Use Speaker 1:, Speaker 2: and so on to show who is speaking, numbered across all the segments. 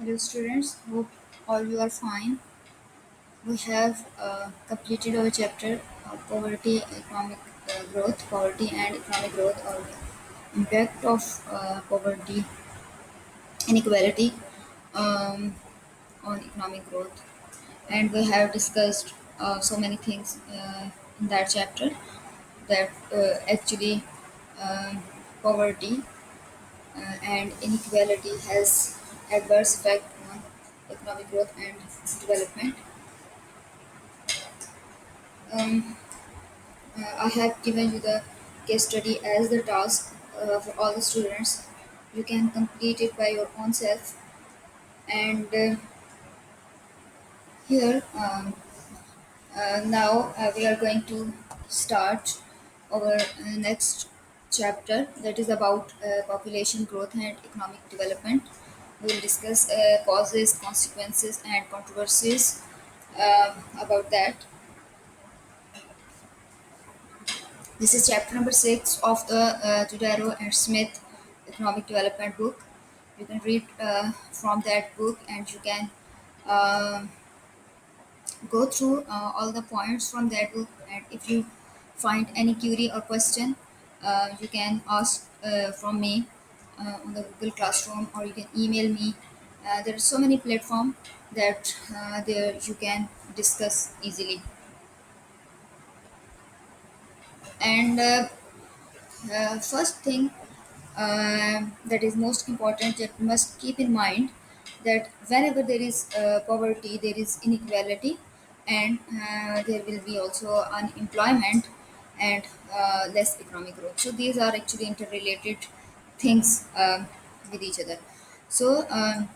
Speaker 1: Hello students, hope all you are fine. We have completed our chapter poverty and economic growth or impact of poverty inequality um, on economic growth. And we have discussed so many things in that chapter that actually um, poverty and inequality has adverse effect on economic growth and development. Um, I have given you the case study as the task for all the students. You can complete it by your own self. And here, now we are going to start our next chapter that is about population growth and economic development. We will discuss causes, consequences, and controversies about that. This is chapter number 6 of the Tudaro and Smith Economic Development book. You can read from that book and you can uh, go through all the points from that book. And if you find any query or question, you can ask from me on the Google Classroom, or you can email me. There are so many platforms that there you can discuss easily. And first thing that is most important that you must keep in mind that whenever there is poverty, there is inequality, and there will be also unemployment and less economic growth. So these are actually interrelated things with each other. So um,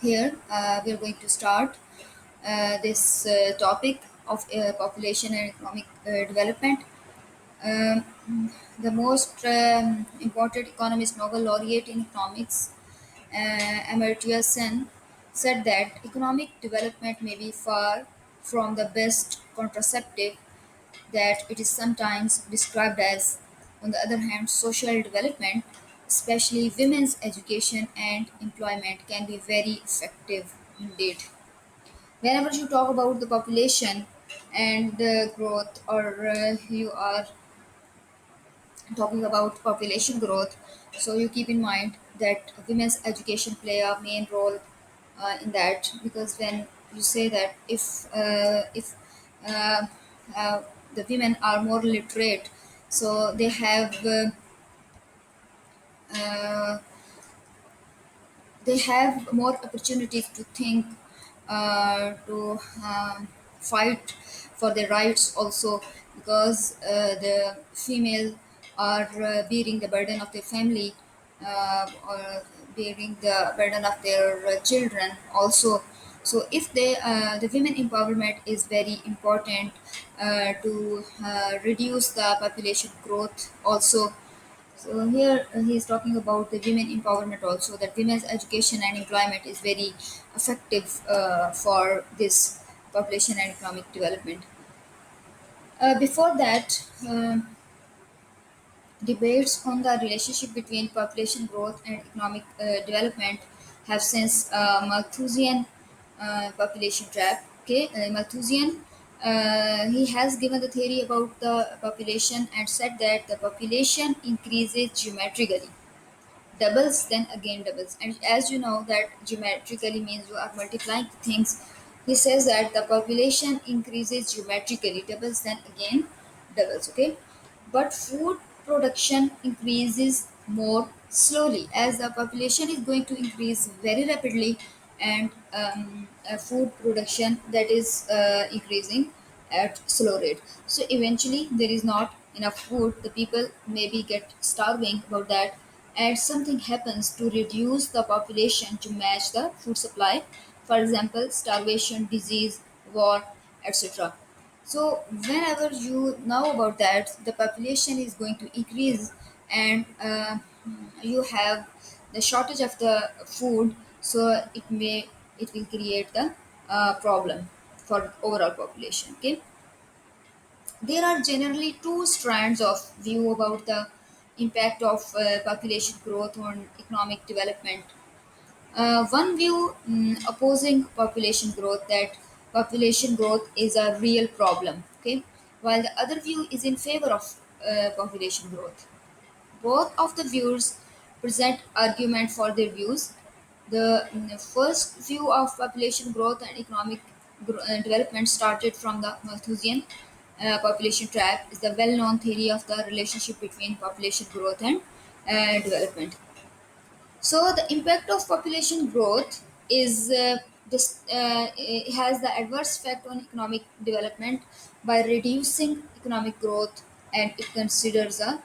Speaker 1: here we are going to start this topic of population and economic development. um, the most important economist, Nobel laureate in economics, Amartya Sen, said that economic development may be far from the best contraceptive that it is sometimes described as. On the other hand, social development, especially women's education and employment, can be very effective indeed. Whenever you talk about the population and growth, or you are talking about population growth, so you keep in mind that women's education play a main role in that, because when you say that if uh, uh, the women are more literate, so they have uh, more opportunities to think, to fight for their rights also, because the female are bearing the burden of their family, or bearing the burden of their children also. So if the women empowerment is very important to reduce the population growth also. So here he is talking about the women empowerment also, that women's education and employment is very effective for this population and economic development. Before that, debates on the relationship between population growth and economic development have since Malthusian population trap. Okay, Malthusian, he has given the theory about the population and said that the population increases geometrically, doubles, then again doubles. And as you know that geometrically means you are multiplying things, he says that the population increases geometrically, doubles, then again doubles. Okay, but food production increases more slowly, as the population is going to increase very rapidly, and food production that is increasing at slow rate. So eventually there is not enough food, the people maybe get starving about that, and something happens to reduce the population to match the food supply. For example, starvation, disease, war, etc. So whenever you know about that, the population is going to increase, and you have the shortage of the food, so it will create the problem for overall population. Okay, there are generally two strands of view about the impact of population growth on economic development. One view opposing population growth, that population growth is a real problem, okay, while the other view is in favor of population growth. Both of the views present argument for their views. The first view of population growth and economic development started from the Malthusian population trap, is the well-known theory of the relationship between population growth and development. So the impact of population growth is it has the adverse effect on economic development by reducing economic growth, and it considers a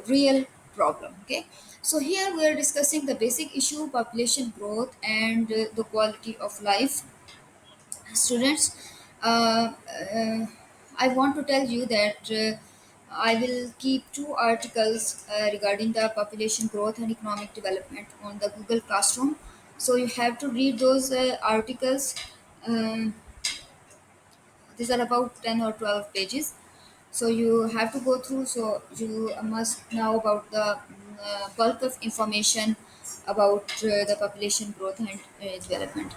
Speaker 1: real problem. Okay, so here we are discussing the basic issue: population growth and the quality of life. Students, I want to tell you that I will keep two articles regarding the population growth and economic development on the Google Classroom. So you have to read those articles. Um, these are about 10 or 12 pages, so you have to go through, so you must know about the bulk of information about the population growth and development.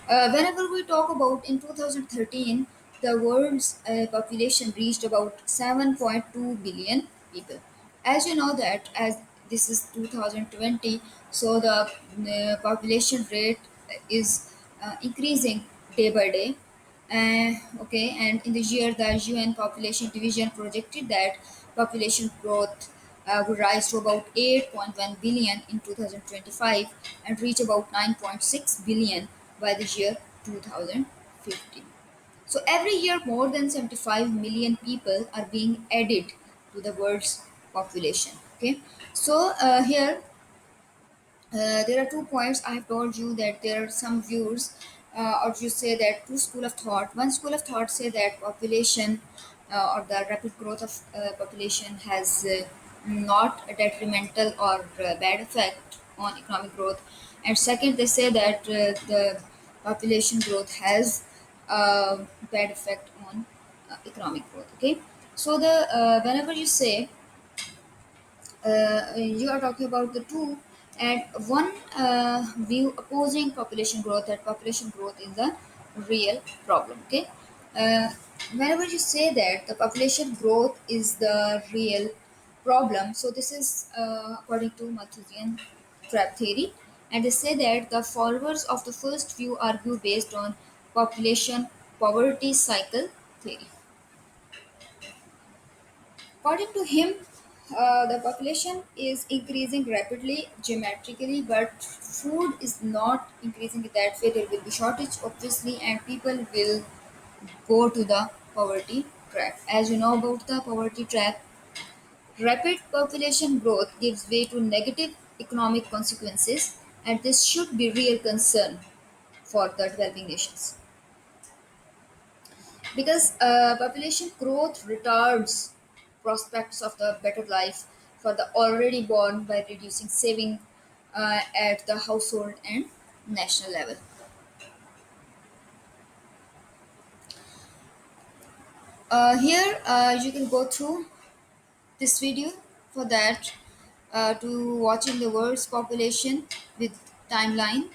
Speaker 1: Whenever we talk about in 2013, the world's population reached about 7.2 billion people. As you know that, as this is 2020, so the population rate is increasing day by day. Okay, and in this year, the UN Population Division projected that population growth would rise to about 8.1 billion in 2025 and reach about 9.6 billion by the year 2050. So every year, more than 75 million people are being added to the world's population. Okay, so here there are 2 points. I have told you that there are some views, or you say that two school of thought. One school of thought say that population or the rapid growth of population has not a detrimental or bad effect on economic growth, and second, they say that the population growth has a bad effect on economic growth. Okay, so the whenever you say you are talking about the two, and one view opposing population growth, that population growth is a real problem. Okay, uh, whenever you say that the population growth is the real problem, so this is according to Malthusian trap theory, and they say that the followers of the first view argue based on population poverty cycle theory. According to him, the population is increasing rapidly, geometrically, but food is not increasing in that way. There will be shortage, obviously, and people will go to the poverty trap. As you know about the poverty trap, rapid population growth gives way to negative economic consequences, and this should be real concern for the developing nations, because population growth retards prospects of the better life for the already born by reducing saving at the household and national level. Here you can go through this video for that, to watching the world's population with timeline.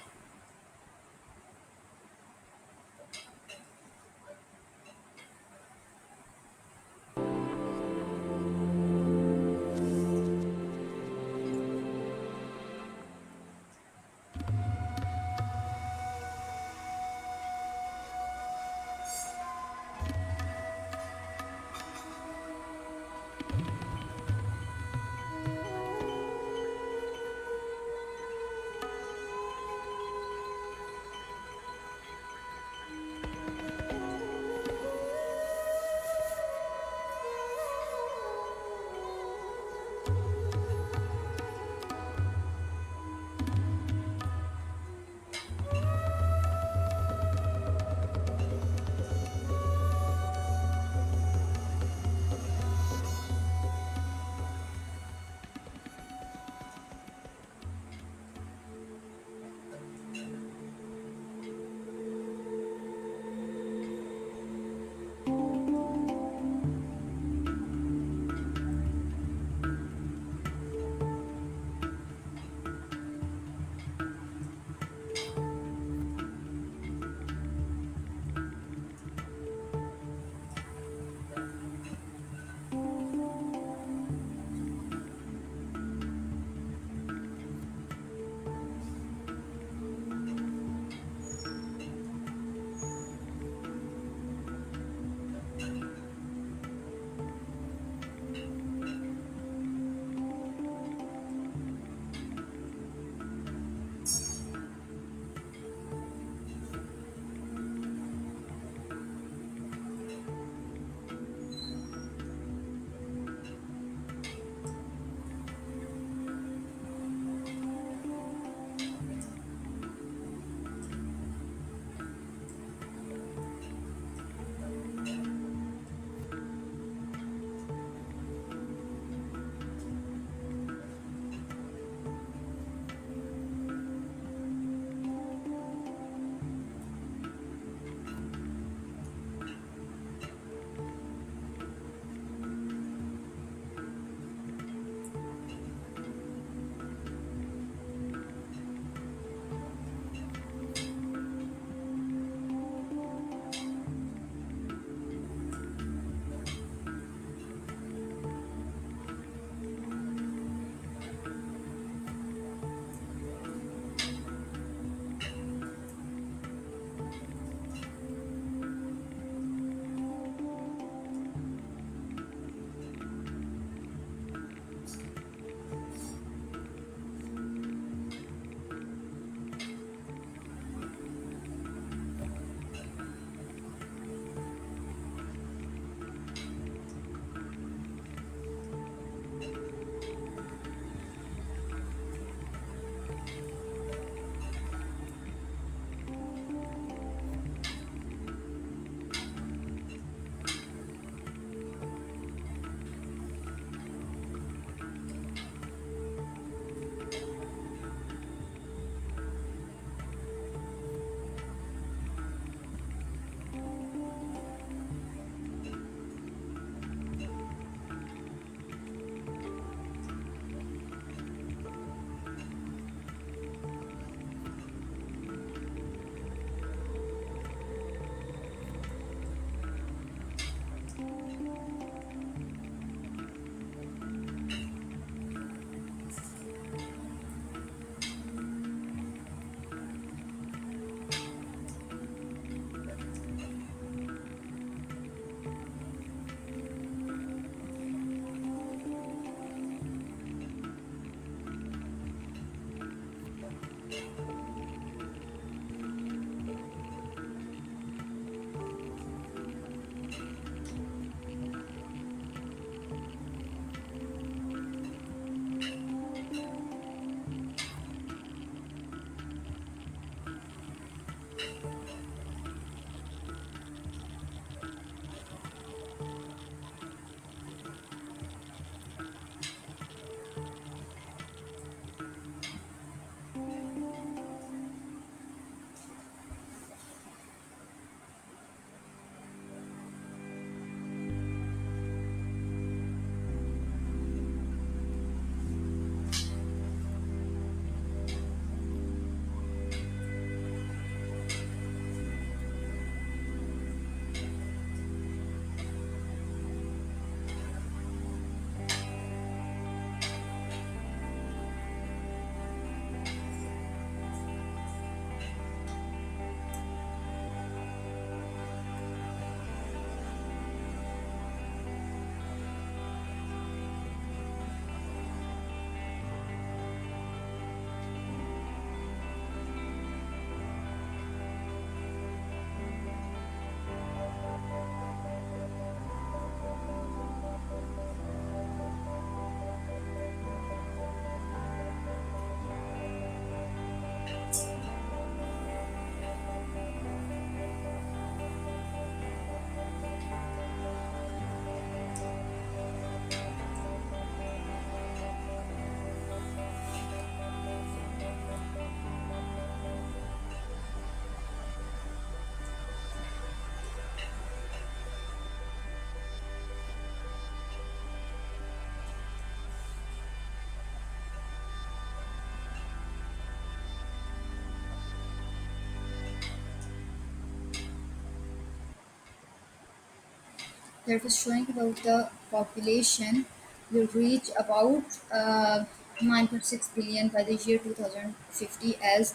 Speaker 1: that was showing about the population will reach about 9.6 billion by the year 2050, as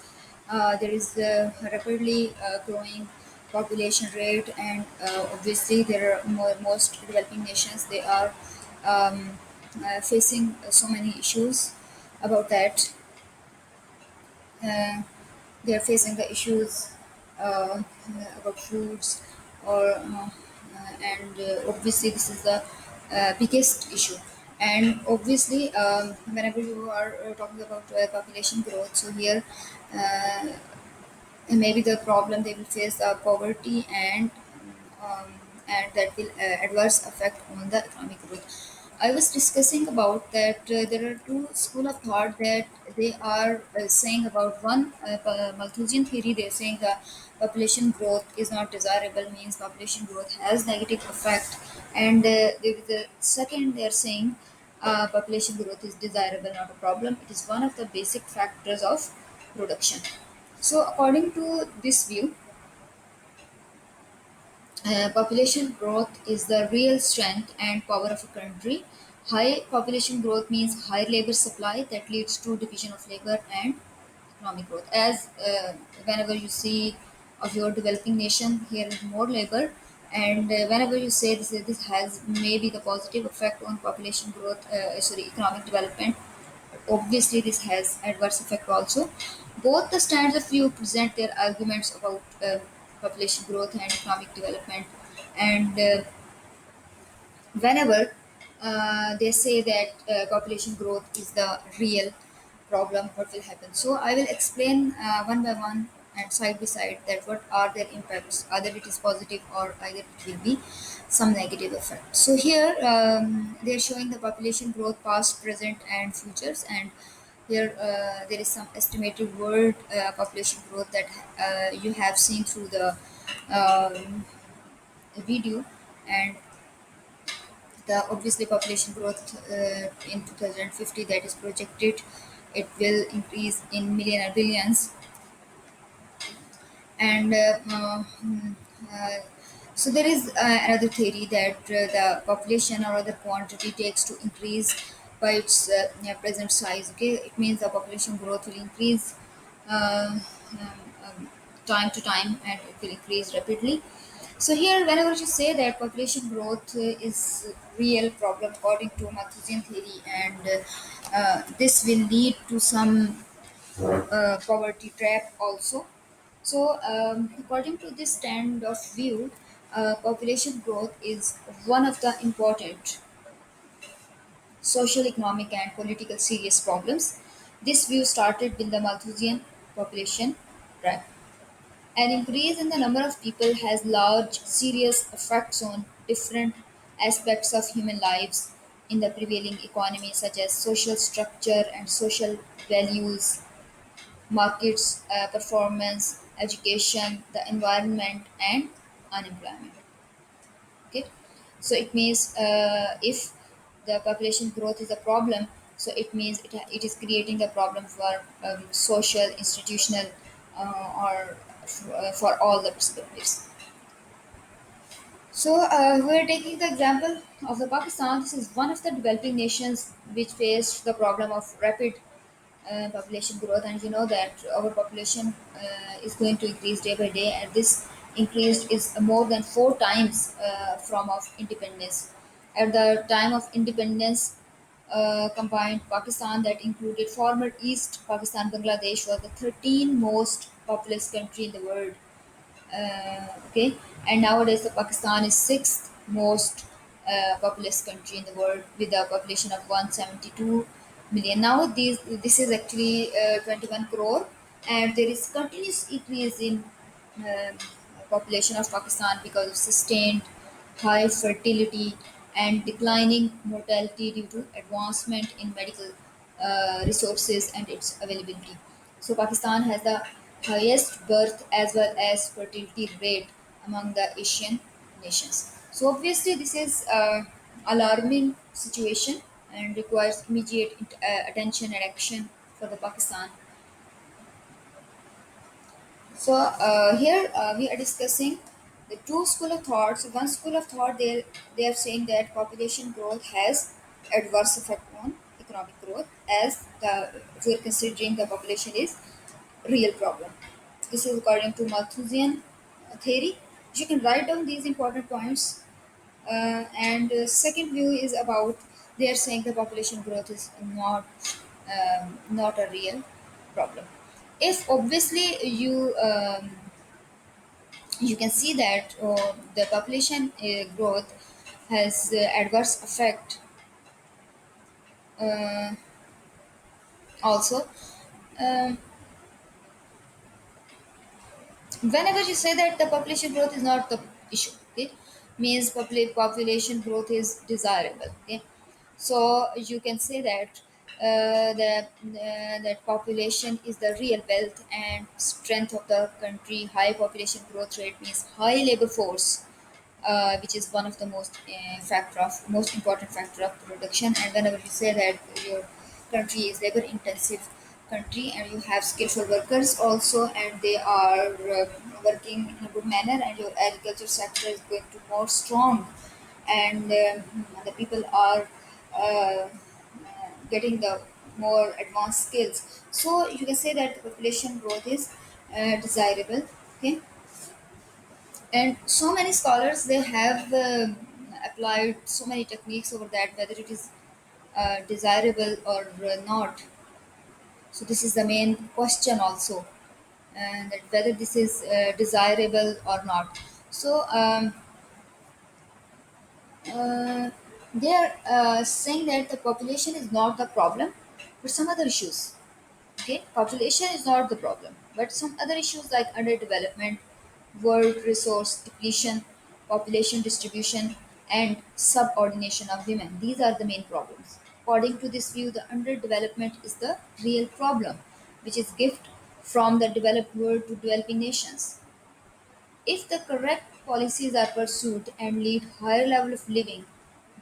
Speaker 1: there is a rapidly growing population rate, and obviously there are most developing nations, they are um, facing so many issues about that. uh, they are facing the issues about foods, or and obviously this is the biggest issue. And obviously, whenever you are talking about population growth, so here uh, maybe the problem they will face the poverty, um, and that will adverse effect on the economic growth. I was discussing about that there are two school of thought that they are saying about one Malthusian theory. They're saying the population growth is not desirable, means population growth has negative effect, and there is a second they're saying population growth is desirable, not a problem. It is one of the basic factors of production. So, according to this view, population growth is the real strength and power of a country. High population growth means high labor supply that leads to division of labor and economic growth. As whenever you see of your developing nation, here is more labor, and whenever you say this has maybe the positive effect on population growth, sorry, economic development. Obviously, this has adverse effect also. Both the stands of view present their arguments about population growth and economic development, and whenever they say that population growth is the real problem, what will happen. So I will explain one by one and side by side that what are their impacts, either it is positive or either it will be some negative effect. So here they are showing the population growth past, present and futures, and here there is some estimated world population growth that you have seen through the um, video. And the obviously population growth in 2050 that is projected, it will increase in million or billions. And so there is another theory that the population or other quantity takes to increase by its present size. Okay, it means the population growth will increase time to time, and it will increase rapidly. So here, whenever you say that population growth is real problem according to Malthusian theory, and this will lead to some poverty trap also. So, according to this stand of view, population growth is one of the important social, economic, and political serious problems. This view started with the Malthusian population trap. An increase in the number of people has large, serious effects on different aspects of human lives in the prevailing economy, such as social structure and social values, markets, performance, education, the environment, and unemployment. Okay, so it means if the population growth is a problem, so it means it is creating a problem for social, institutional, or for all the perspectives. So we're taking the example of the Pakistan. This is one of the developing nations which faced the problem of rapid population growth, and you know that our population is going to increase day by day, and this increase is more than four times from of independence. At the time of independence, combined Pakistan, that included former East Pakistan, Bangladesh, was the 13th most populous country in the world. Okay, and nowadays the Pakistan is sixth most populous country in the world with a population of 172 million. Now this is actually 21 crore, and there is continuous increase in um population of Pakistan because of sustained high fertility and declining mortality due to advancement in medical resources and its availability. So Pakistan has the highest birth as well as fertility rate among the Asian nations. So obviously this is alarming situation and requires immediate attention and action for the Pakistan. So here we are discussing the two school of thoughts. One school of thought, they are saying that population growth has adverse effect on economic growth, as the we are considering the population is real problem. This is according to Malthusian theory. You can write down these important points. And second view is about, they are saying the population growth is not a real problem. If obviously you can see that the population growth has adverse effect uh, also. Um, Whenever you say that the population growth is not the issue, okay, means population growth is desirable, okay. So you can say that that population is the real wealth and strength of the country. High population growth rate means high labor force, which is one of the most important factor of production. And whenever you say that your country is labor intensive country and you have skillful workers also, and they are working in a good manner, and your agriculture sector is going to more strong, and the people are getting the more advanced skills, so you can say that the population growth is desirable, okay. And so many scholars, they have applied so many techniques over that, whether it is desirable or not. So this is the main question also, and that whether this is desirable or not. So uh, they are saying that the population is not the problem, but some other issues. Okay, population is not the problem, but some other issues like underdevelopment, world resource depletion, population distribution, and subordination of women. These are the main problems. According to this view, the underdevelopment is the real problem, which is gift from the developed world to developing nations. If the correct policies are pursued and lead higher level of living,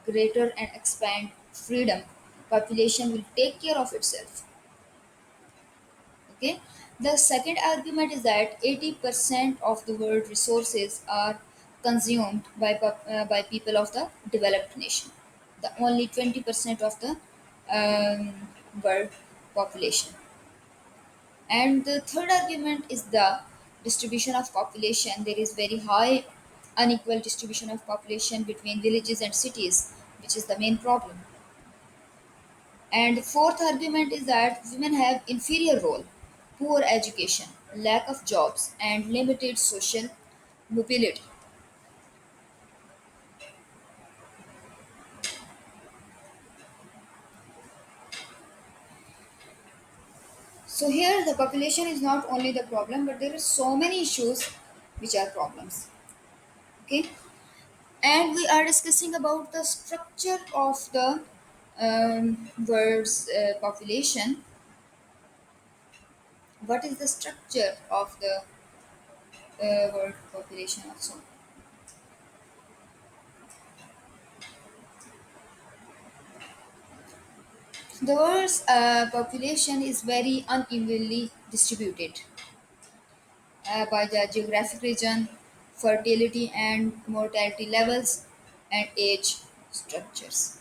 Speaker 1: greater and expand freedom, population will take care of itself. Okay. The second argument is that 80% of the world resources are consumed by people of the developed nation. The only 20% of the world population. And the third argument is the distribution of population. There is very high unequal distribution of population between villages and cities, which is the main problem. And the fourth argument is that women have inferior role, poor education, lack of jobs, and limited social mobility. So here the population is not only the problem, but there are so many issues which are problems. Okay, and we are discussing about the structure of the world's population. What is the structure of the world population also? The world's population is very unevenly distributed by the geographic region, fertility and mortality levels, and age structures.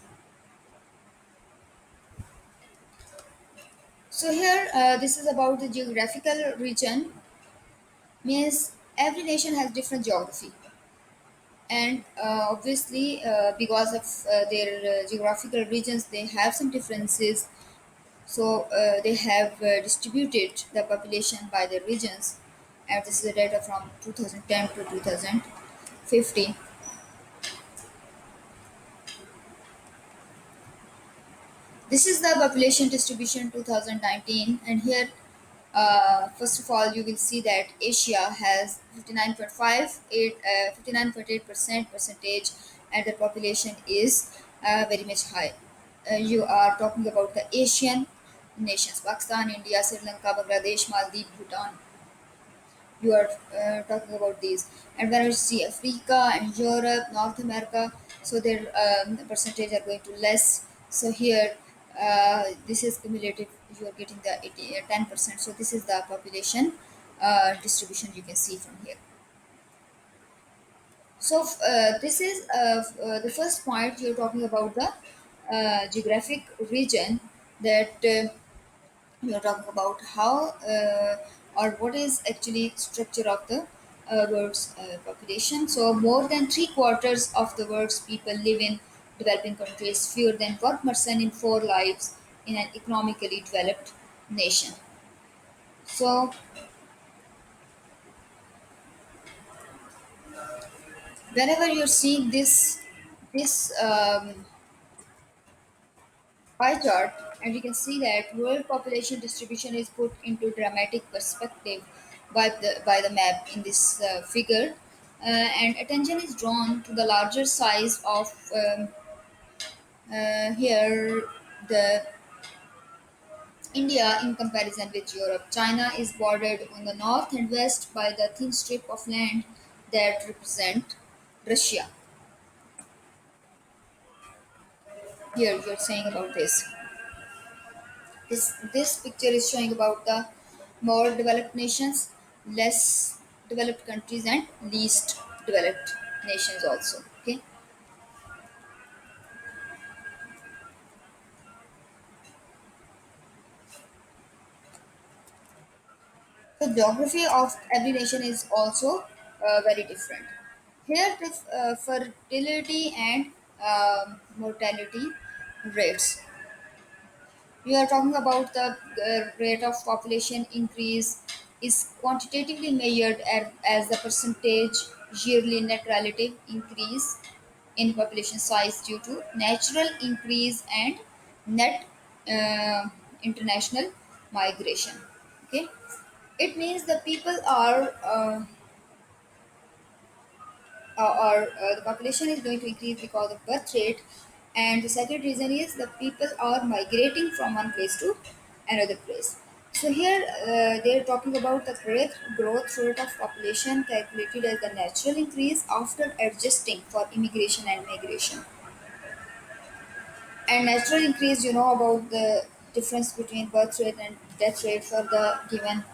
Speaker 1: So here, this is about the geographical region. Means every nation has different geography, and obviously, because of their geographical regions, they have some differences. So they have distributed the population by the regions, and this is the data from 2010 to 2015. This is the population distribution 2019, and here, first of all, you will see that Asia has 59.8 percentage, and the population is very much high. You are talking about the Asian nations: Pakistan, India, Sri Lanka, Bangladesh, Maldives, Bhutan. You are talking about these, and when we see Africa and Europe, North America, so their percentage are going to less. So here, this is cumulative, you are getting the 10%. So this is the population distribution you can see from here. This is the first point. You're talking about the geographic region that you're talking about how or what is actually structure of the world's population. So more than three quarters of the world's people live in developing countries. Fewer than 1% in four lives in an economically developed nation. So whenever you're seeing this pie chart, and you can see that world population distribution is put into dramatic perspective by the map in this figure, and attention is drawn to the larger size of here the India in comparison with Europe. China is bordered on the north and west by the thin strip of land that represent Russia. Here you're saying about this. This picture is showing about the more developed nations, less developed countries, and least developed nations also. Okay. So geography of every nation is also very different. Here, the fertility and mortality rates. We are talking about the rate of population increase is quantitatively measured as the percentage yearly net relative increase in population size due to natural increase and net uh, international migration. Okay, it means the people are or the population is going to increase because of birth rate, and the second reason is the people are migrating from one place to another place. So here they're talking about the growth rate of population calculated as the natural increase after adjusting for immigration and migration. And natural increase, you know about the difference between birth rate and death rate for the given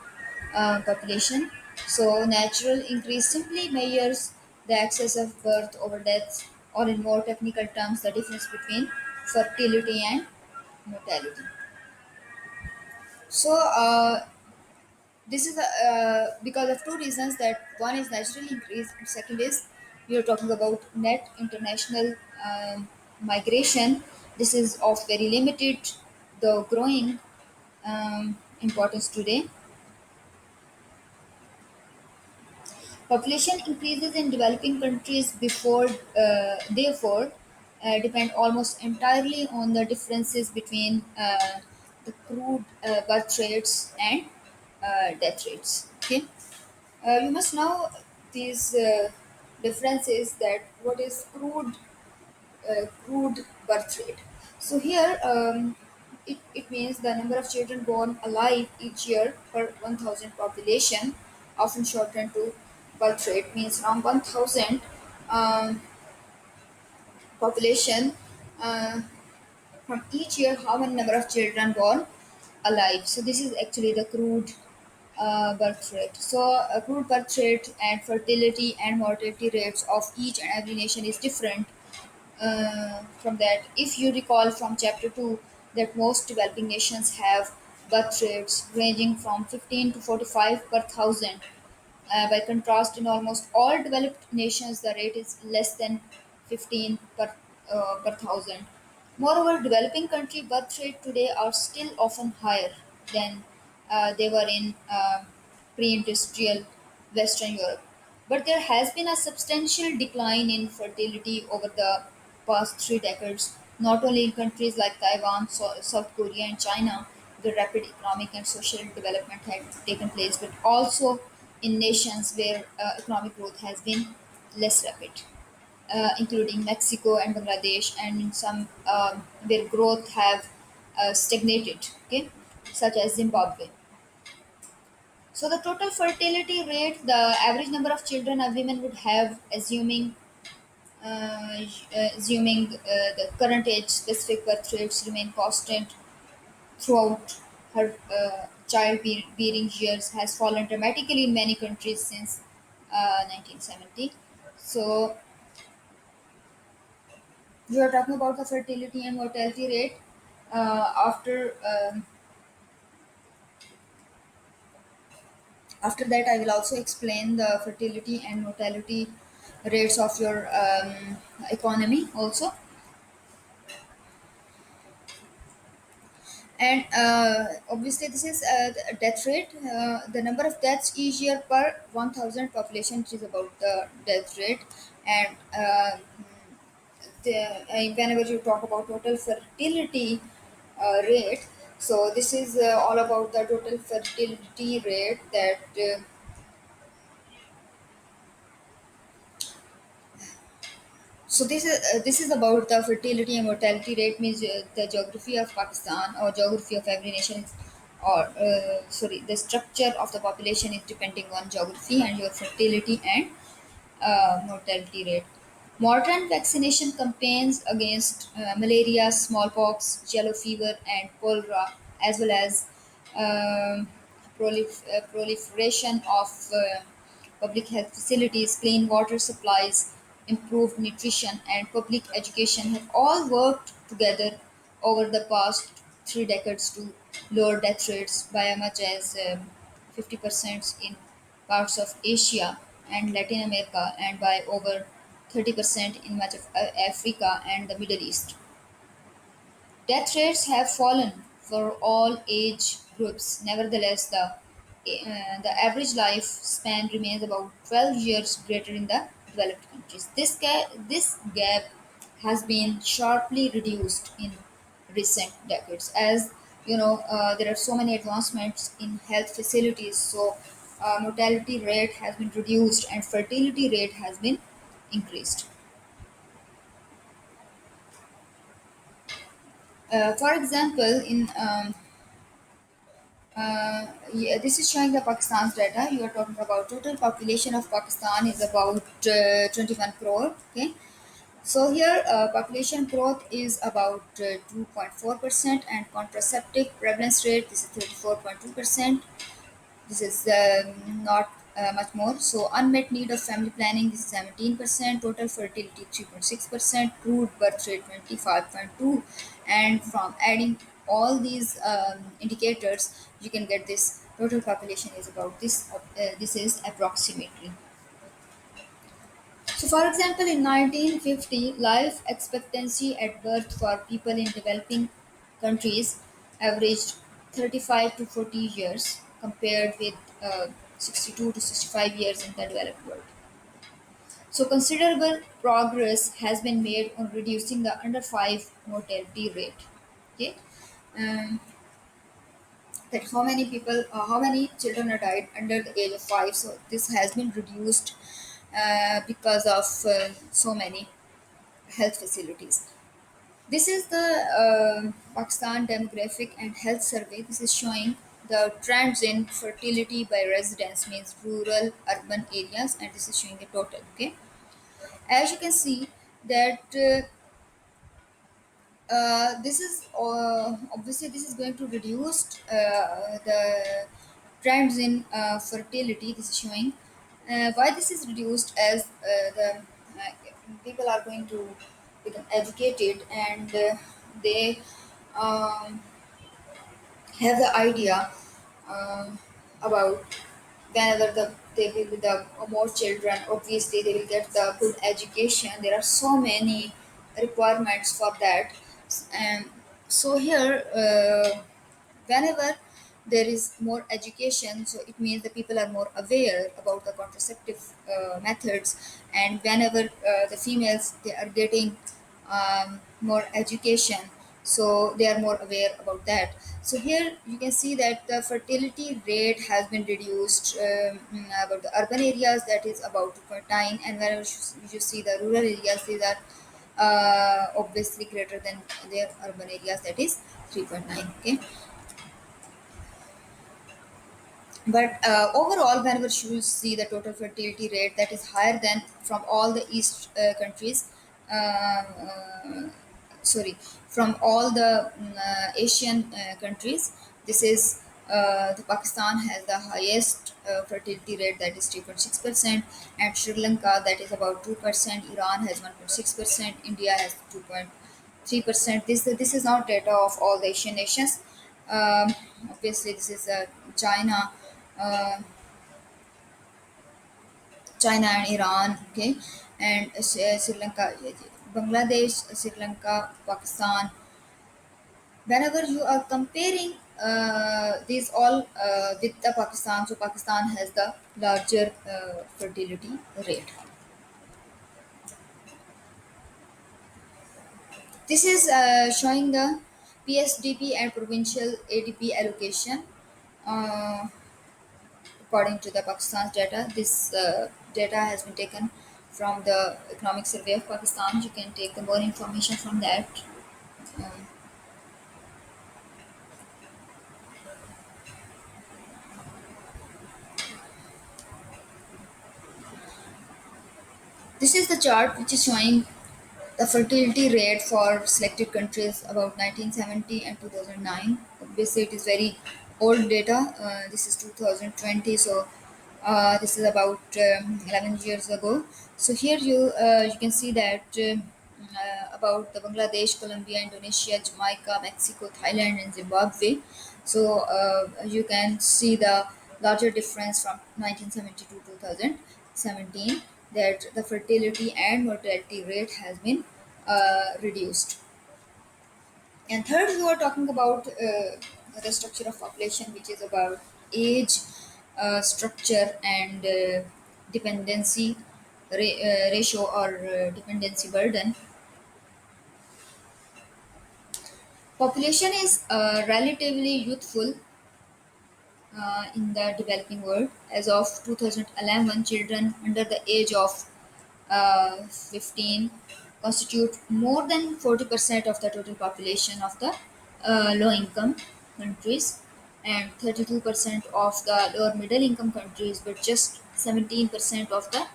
Speaker 1: population. So, natural increase simply measures the excess of birth over death, or in more technical terms, the difference between fertility and mortality. So, this is because of two reasons. That one is natural increase, and second is we are talking about net international migration. This is of very limited, though growing importance today. Population increases in developing countries therefore depend almost entirely on the differences between the crude birth rates and death rates. Okay, you must know these differences, that what is crude birth rate. So here it means the number of children born alive each year per 1,000 population, often shortened to birth rate, means around 1,000 um, population uh, from each year, how many number of children born alive. So this is actually the crude birth rate. So crude birth rate and fertility and mortality rates of each and every nation is different from that. If you recall from chapter 2, that most developing nations have birth rates ranging from 15 to 45 per thousand. By contrast, in almost all developed nations, the rate is less than 15 per thousand. Moreover, developing country birth rate today are still often higher than they were in pre-industrial Western Europe. But there has been a substantial decline in fertility over the past 3 decades, not only in countries like Taiwan, South Korea, and China, where rapid economic and social development had taken place, but also in nations where economic growth has been less rapid, including Mexico and Bangladesh, and in some where growth have stagnated, okay, such as Zimbabwe. So the total fertility rate, the average number of children a woman would have, the current age, specific birth rates remain constant throughout her bearing years, has fallen dramatically in many countries since 1970. So we are talking about the fertility and mortality rate. After that, I will also explain the fertility and mortality rates of your economy also. And obviously, this is the death rate. The number of deaths each year per 1,000 population, which is about the death rate. And whenever you talk about total fertility rate, so this is all about the total fertility rate that. So this is about the fertility and mortality rate, means the geography of Pakistan or geography of every nation is, or sorry, the structure of the population is depending on geography and your fertility and mortality rate. Modern vaccination campaigns against malaria, smallpox, yellow fever, and cholera, as well as um, proliferation of public health facilities, clean water supplies, improved nutrition, and public education have all worked together over the past 3 decades to lower death rates by as much as 50% in parts of Asia and Latin America, and by over 30% in much of Africa and the Middle East. Death rates have fallen for all age groups. Nevertheless, the average lifespan remains about 12 years greater in the developed countries. This gap has been sharply reduced in recent decades, as you know, there are so many advancements in health facilities. So mortality rate has been reduced and fertility rate has been increased. For example, in yeah, this is showing the Pakistan's data. You are talking about total population of Pakistan is about 21 crore. Okay, so here population growth is about 2.4%, and contraceptive prevalence rate, this is 34.2%. This is not much more. So unmet need of family planning, this is 17%. Total fertility 3.6%. Crude birth rate 25.2, and from adding all these indicators, you can get this total population is about this. This is approximately. So, for example, in 1950, life expectancy at birth for people in developing countries averaged 35 to 40 years, compared with 62 to 65 years in the developed world. So, considerable progress has been made on reducing the under 5 mortality rate. Okay, um, that how many children are died under the age of 5. So, this has been reduced because of so many health facilities. This is the Pakistan Demographic and Health Survey. This is showing the trends in fertility by residents, means rural, urban areas, and this is showing the total. Okay, as you can see that this is obviously this is going to reduce the trends in fertility. This is showing why this is reduced, as the people are going to become educated, and they um, have the idea about whenever they will be the more children, obviously they will get the good education. There are so many requirements for that. And so here whenever there is more education, so it means the people are more aware about the contraceptive methods. And whenever the females they are getting more education, so they are more aware about that. So here you can see that the fertility rate has been reduced about the urban areas, that is about 2.9, and wherever you see the rural areas, these are obviously greater than their urban areas, that is 3.9. Okay, but overall, whenever you see the total fertility rate, that is higher than from all the east countries, sorry, from all the Asian countries. This is The Pakistan has the highest fertility rate, that is 3.6%, and Sri Lanka, that is about 2%. Iran has 1.6%. India has 2.3%. This is not data of all the Asian nations. Um, Obviously, this is China, uh, China and Iran. Okay, and Sri Lanka, Bangladesh, Sri Lanka, Pakistan. Whenever you are comparing these all with the Pakistan, so Pakistan has the larger fertility rate. This is showing the PSDP and provincial ADP allocation uh, according to the Pakistan's data. This data has been taken from the Economic Survey of Pakistan. You can take the more information from that. Um, this is the chart which is showing the fertility rate for selected countries about 1970 and 2009. Obviously, it is very old data. This is 2020, so this is about 11 years ago. So here you can see that about the Bangladesh, Colombia, Indonesia, Jamaica, Mexico, Thailand, and Zimbabwe. So you can see the larger difference from 1970 to 2017, that the fertility and mortality rate has been reduced. And third, we are talking about the structure of population, which is about age, structure, and dependency ratio or dependency burden. Population is relatively youthful in the developing world. As of 2011, children under the age of 15 constitute more than 40% of the total population of the low income countries, and 32% of the lower middle income countries, but just 17% of the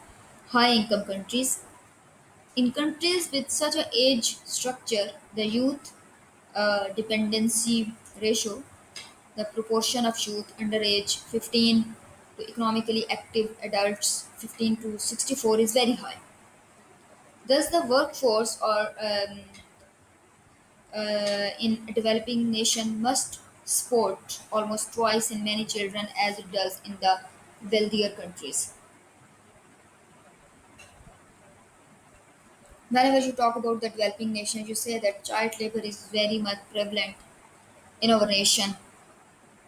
Speaker 1: high income countries. In countries with such a age structure, the youth dependency ratio, the proportion of youth under age 15 to economically active adults 15 to 64, is very high. Thus, the workforce or in a developing nation must support almost twice in many children as it does in the wealthier countries. Whenever you talk about the developing nations, you say that child labor is very much prevalent in our nation.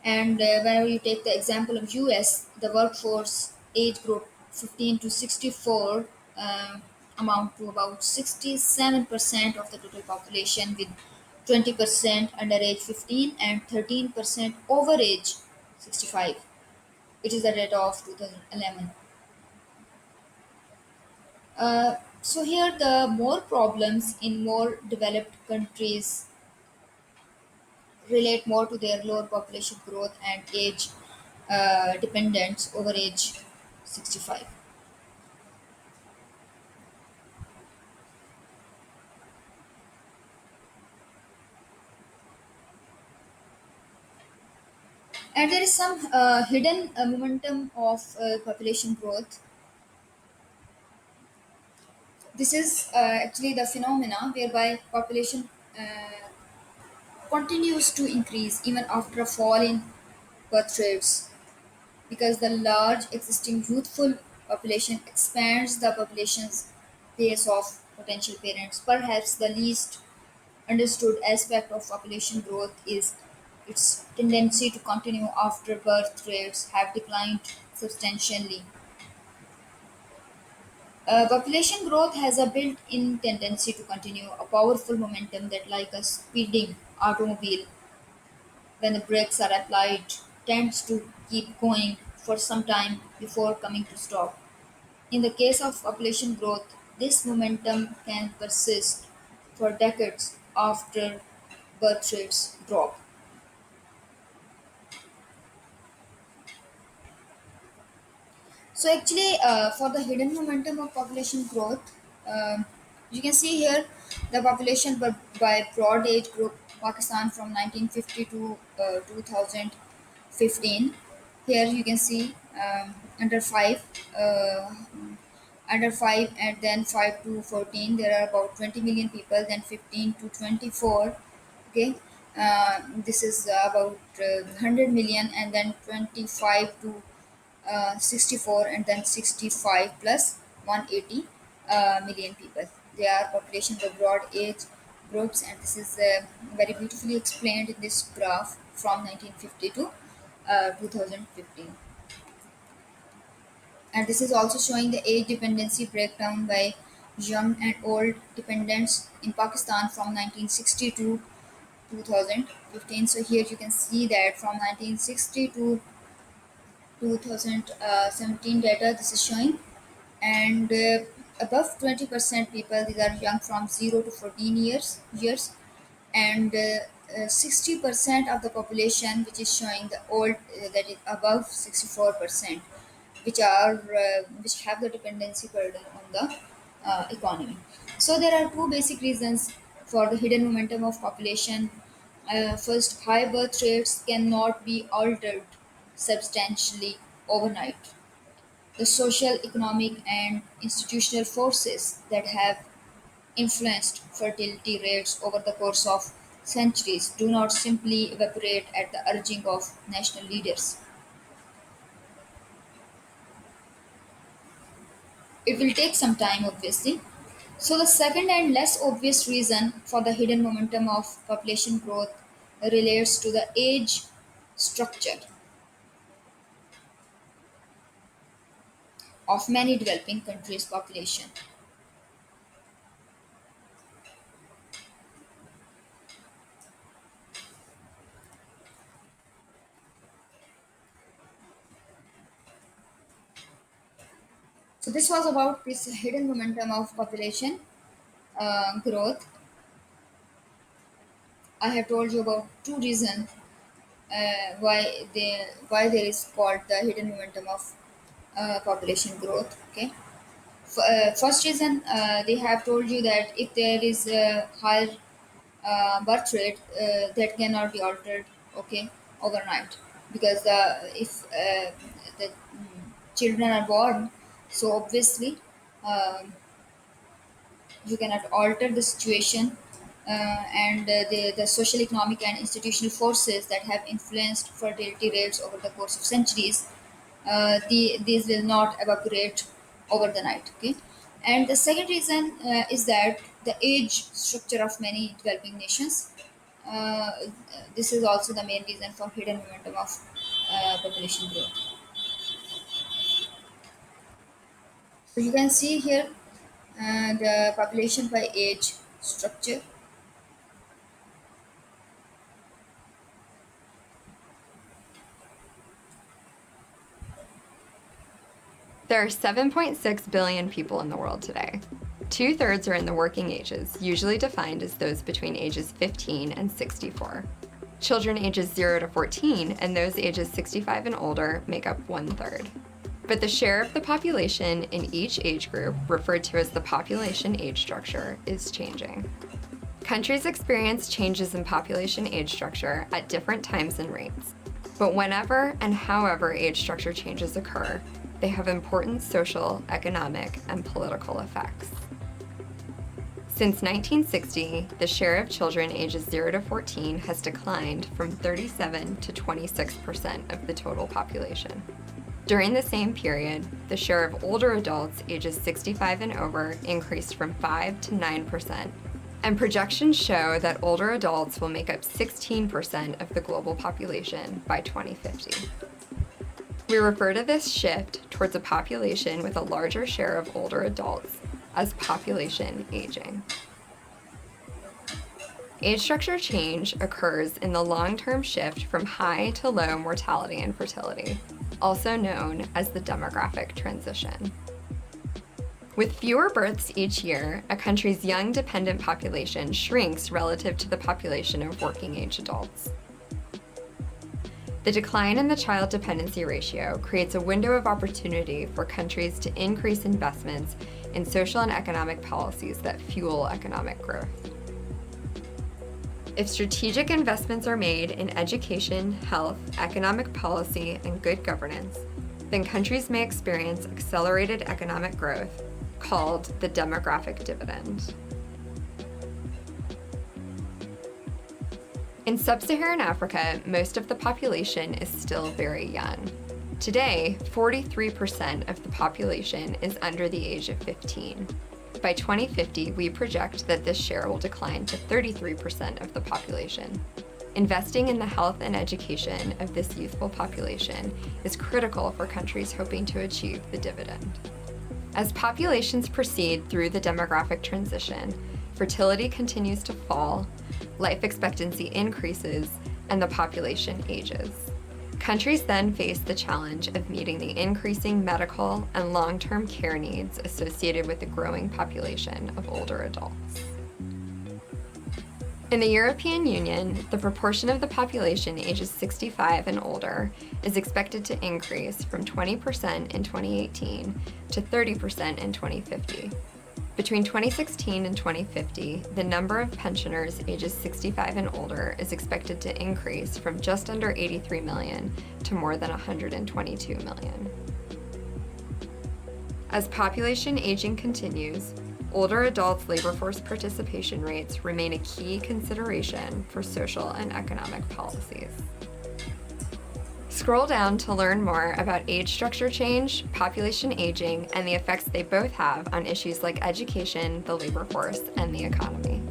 Speaker 1: And whenever you take the example of US, the workforce age group 15 to 64 amount to about 67% of the total population, with 20% under age 15 and 13% over age 65. It is the data of 2011. So here the more problems in more developed countries relate more to their lower population growth and age dependence over age 65. And there is some hidden momentum of population growth. This is actually the phenomena whereby population continues to increase even after a fall in birth rates, because the large existing youthful population expands the population's base of potential parents. Perhaps the least understood aspect of population growth is its tendency to continue after birth rates have declined substantially. Population growth has a built-in tendency to continue, a powerful momentum that, like a speeding automobile, when the brakes are applied, tends to keep going for some time before coming to stop. In the case of population growth, this momentum can persist for decades after birth rates drop. So actually, for the hidden momentum of population growth, you can see here the population by broad age group Pakistan from 1950 to 2000. 15. Here you can see under 5, uh, under 5, and then 5 to 14 there are about 20 million people, then 15 to 24. Okay, this is about 100 million, and then 25 to 64, and then 65 plus 180 million people. They are population of broad age groups, and this is very beautifully explained in this graph from 1950 to 2015. And this is also showing the age dependency breakdown by young and old dependents in Pakistan from 1960 to 2015. So here you can see that from 1960 to 2017 data this is showing, and above 20% people, these are young from 0 to 14 years, and 60% of the population which is showing the old, that is above 64%, which have the dependency burden on the economy. So there are two basic reasons for the hidden momentum of population. First, high birth rates cannot be altered substantially overnight. The social, economic, and institutional forces that have influenced fertility rates over the course of centuries do not simply evaporate at the urging of national leaders. It will take some time, obviously. So, the second and less obvious reason for the hidden momentum of population growth relates to the age structure of many developing countries' population. So, this was about this hidden momentum of population growth. I have told you about two reasons why there is called the hidden momentum of population growth. Okay, first reason, they have told you that if there is a higher birth rate, that cannot be altered. Okay, overnight, because if the children are born, so obviously. You cannot alter the situation, and the social, economic, and institutional forces that have influenced fertility rates over the course of centuries, these will not evaporate over the night. Okay, and the second reason is that the age structure of many developing nations. This is also the main reason for hidden momentum of population growth. So you can see here the population by age structure.
Speaker 2: There are 7.6 billion people in the world today. Two-thirds are in the working ages, usually defined as those between ages 15 and 64. Children ages 0 to 14 and those ages 65 and older make up one-third. But the share of the population in each age group, referred to as the population age structure, is changing. Countries experience changes in population age structure at different times and rates. But whenever and however age structure changes occur, they have important social, economic, and political effects. Since 1960, the share of children ages 0 to 14 has declined from 37 to 26% of the total population. During the same period, the share of older adults ages 65 and over increased from 5 to 9%, and projections show that older adults will make up 16% of the global population by 2050. We refer to this shift towards a population with a larger share of older adults as population aging. Age structure change occurs in the long-term shift from high to low mortality and fertility, also known as the demographic transition. With fewer births each year, a country's young dependent population shrinks relative to the population of working-age adults. The decline in the child dependency ratio creates a window of opportunity for countries to increase investments in social and economic policies that fuel economic growth. If strategic investments are made in education, health, economic policy, and good governance, then countries may experience accelerated economic growth, called the demographic dividend. In sub-Saharan Africa, most of the population is still very young. Today, 43% of the population is under the age of 15. By 2050, we project that this share will decline to 33% of the population. Investing in the health and education of this youthful population is critical for countries hoping to achieve the dividend. As populations proceed through the demographic transition, fertility continues to fall, life expectancy increases, and the population ages. Countries then face the challenge of meeting the increasing medical and long-term care needs associated with the growing population of older adults. In the European Union, the proportion of the population ages 65 and older is expected to increase from 20% in 2018 to 30% in 2050. Between 2016 and 2050, the number of pensioners ages 65 and older is expected to increase from just under 83 million to more than 122 million. As population aging continues, older adults' labor force participation rates remain a key consideration for social and economic policies. Scroll down to learn more about age structure change, population aging, and the effects they both have on issues like education, the labor force, and the economy.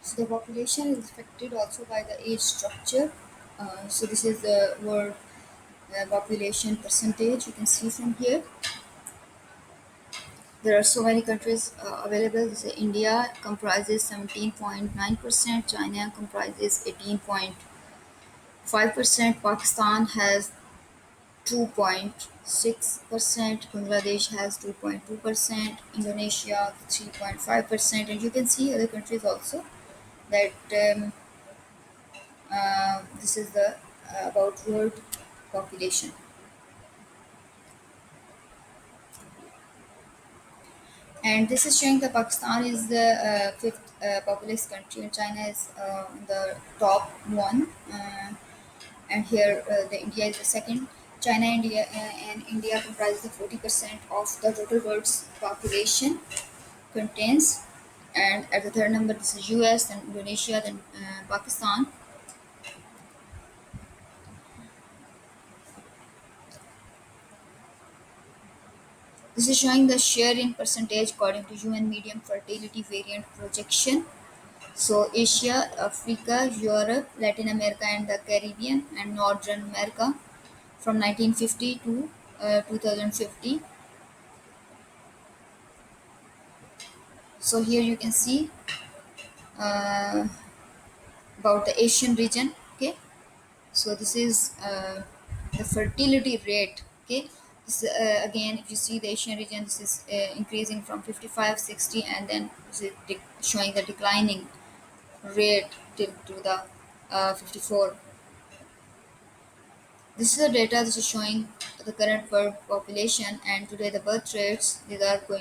Speaker 1: So the population is affected also by the age structure. So this is the world population percentage. You can see from here. There are so many countries available. This is India comprises 17.9%. China comprises 18.5%. Pakistan has 2.6%. Bangladesh has 2.2%. Indonesia 3.5%. And you can see other countries also that this is the about world population. And this is showing that Pakistan is the fifth populous country, and China is the top one. And here the India is the second. China, India, and India comprises the 40% of the total world's population contains. And at the third number, this is US, then Indonesia, then Pakistan. This is showing the share in percentage according to UN Medium Fertility Variant Projection. So Asia, Africa, Europe, Latin America, and the Caribbean and Northern America from 1950 to 2050. So here you can see uh, about the Asian region. Okay, so this is the fertility rate. Okay, this again, if you see the Asian region, this is increasing from 55, 60, and then this is showing the declining rate till to the 54. This is the data. This is showing the current world population and today the birth rates. These are going